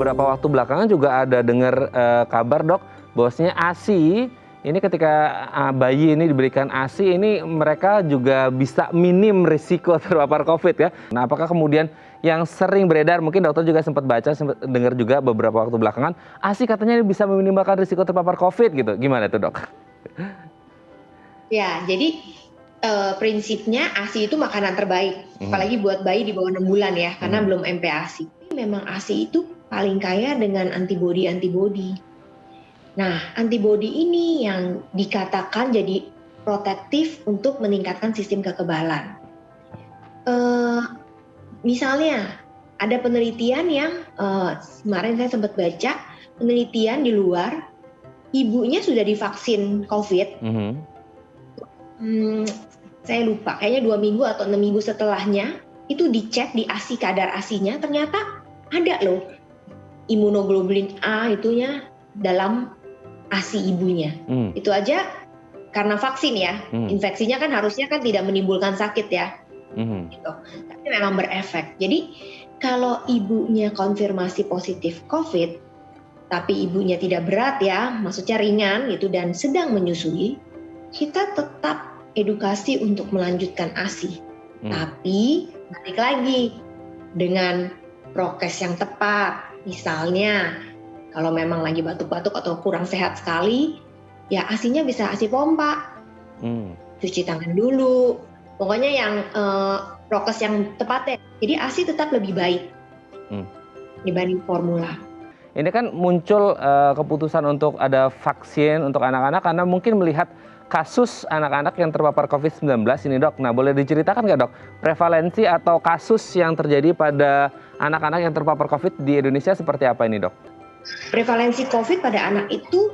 beberapa waktu belakangan juga ada dengar kabar dok, bahwasanya ASI ini ketika bayi ini diberikan ASI ini mereka juga bisa minim risiko terpapar COVID ya. Nah, apakah kemudian yang sering beredar, mungkin dokter juga sempat baca, sempat dengar juga beberapa waktu belakangan, ASI katanya bisa meminimalkan risiko terpapar COVID gitu. Gimana tuh dok? Ya, jadi prinsipnya ASI itu makanan terbaik, apalagi buat bayi di bawah 6 bulan ya, karena belum MPASI. Memang ASI itu paling kaya dengan antibodi-antibodi. Nah, antibodi ini yang dikatakan jadi protektif untuk meningkatkan sistem kekebalan. Misalnya, ada penelitian yang kemarin saya sempat baca, penelitian di luar, ibunya sudah divaksin COVID. Saya lupa, kayaknya 2 minggu atau 6 minggu setelahnya itu dicek di ASI, kadar ASI-nya ternyata ada loh imunoglobulin A itunya dalam ASI ibunya. Itu aja karena vaksin ya, infeksinya kan harusnya kan tidak menimbulkan sakit ya, gitu. Tapi memang berefek. Jadi kalau ibunya konfirmasi positif COVID, tapi ibunya tidak berat ya, maksudnya ringan gitu dan sedang menyusui, kita tetap edukasi untuk melanjutkan ASI. Tapi balik lagi dengan prokes yang tepat. Misalnya kalau memang lagi batuk-batuk atau kurang sehat sekali, ya ASI-nya bisa ASI pompa. Cuci tangan dulu. Pokoknya yang prokes yang tepat ya. Jadi ASI tetap lebih baik dibanding formula. Ini kan muncul keputusan untuk ada vaksin untuk anak-anak karena mungkin melihat kasus anak-anak yang terpapar COVID-19 ini dok. Nah, boleh diceritakan nggak dok, prevalensi atau kasus yang terjadi pada anak-anak yang terpapar COVID di Indonesia seperti apa ini dok? Prevalensi COVID pada anak itu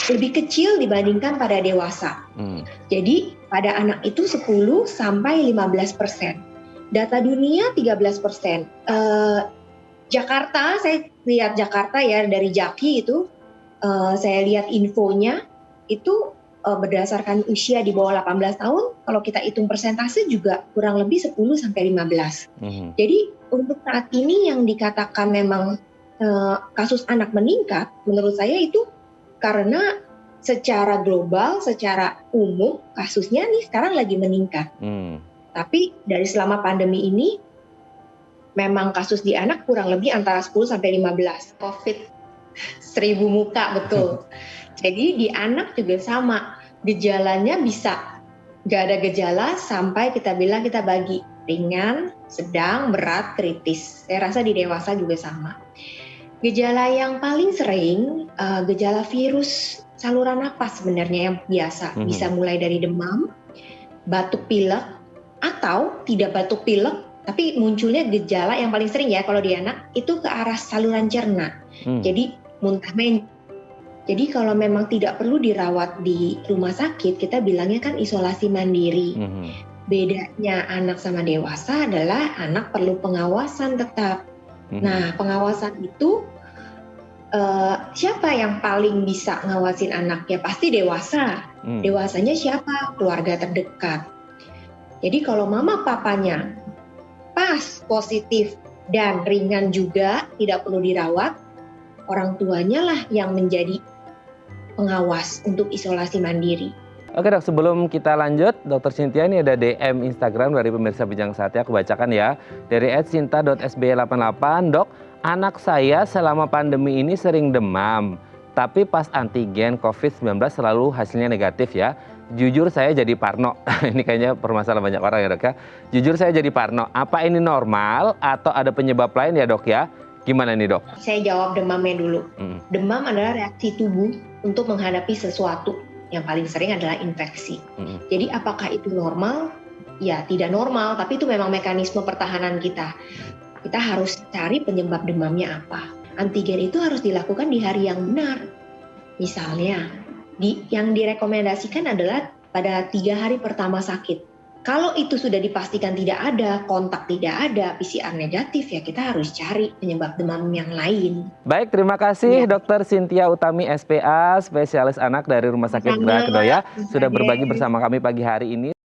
lebih kecil dibandingkan pada dewasa. Jadi pada anak itu 10 sampai 15%. Data dunia 13%. Jakarta, saya lihat Jakarta ya dari Jaki itu, saya lihat infonya itu berdasarkan usia di bawah 18 tahun, kalau kita hitung persentase juga kurang lebih 10 sampai 15. Jadi untuk saat ini yang dikatakan memang kasus anak meningkat, menurut saya itu karena secara global, secara umum kasusnya nih sekarang lagi meningkat. Tapi dari selama pandemi ini memang kasus di anak kurang lebih antara 10 sampai 15. COVID 1000 muka betul. Jadi di anak juga sama. Gejalanya bisa nggak ada gejala sampai kita bilang kita bagi ringan, sedang, berat, kritis. Saya rasa di dewasa juga sama. Gejala yang paling sering gejala virus saluran napas sebenarnya yang biasa. Bisa mulai dari demam, batuk pilek, atau tidak batuk pilek, tapi munculnya gejala yang paling sering ya kalau di anak itu ke arah saluran cerna. Jadi muntah menyusut. Jadi kalau memang tidak perlu dirawat di rumah sakit, kita bilangnya kan isolasi mandiri. Bedanya anak sama dewasa adalah anak perlu pengawasan tetap. Nah, pengawasan itu siapa yang paling bisa ngawasin anak? Ya pasti dewasa. Dewasanya siapa? Keluarga terdekat. Jadi kalau mama papanya pas positif dan ringan juga, tidak perlu dirawat, orang tuanya lah yang menjadi pengawas untuk isolasi mandiri. Oke dok, sebelum kita lanjut, Dr. Cynthia ini ada DM Instagram dari pemirsa Bincang Satya, aku bacakan ya. Dari @cinta.sby88, dok, anak saya selama pandemi ini sering demam, tapi pas antigen COVID-19 selalu hasilnya negatif ya. Jujur saya jadi parno, ini kayaknya permasalahan banyak orang ya dok ya. Jujur saya jadi parno, apa ini normal atau ada penyebab lain ya dok ya? Gimana nih dok? Saya jawab demamnya dulu. Demam adalah reaksi tubuh untuk menghadapi sesuatu. Yang paling sering adalah infeksi. Jadi apakah itu normal? Ya tidak normal, tapi itu memang mekanisme pertahanan kita. Kita harus cari penyebab demamnya apa. Antigen itu harus dilakukan di hari yang benar. Misalnya, yang direkomendasikan adalah pada 3 hari pertama sakit. Kalau itu sudah dipastikan tidak ada, kontak tidak ada, PCR negatif, ya kita harus cari penyebab demam yang lain. Baik, terima kasih Dr. Cynthia Utami SPA, spesialis anak dari Rumah Sakit Gerah Kedoya, sudah berbagi bersama kami pagi hari ini.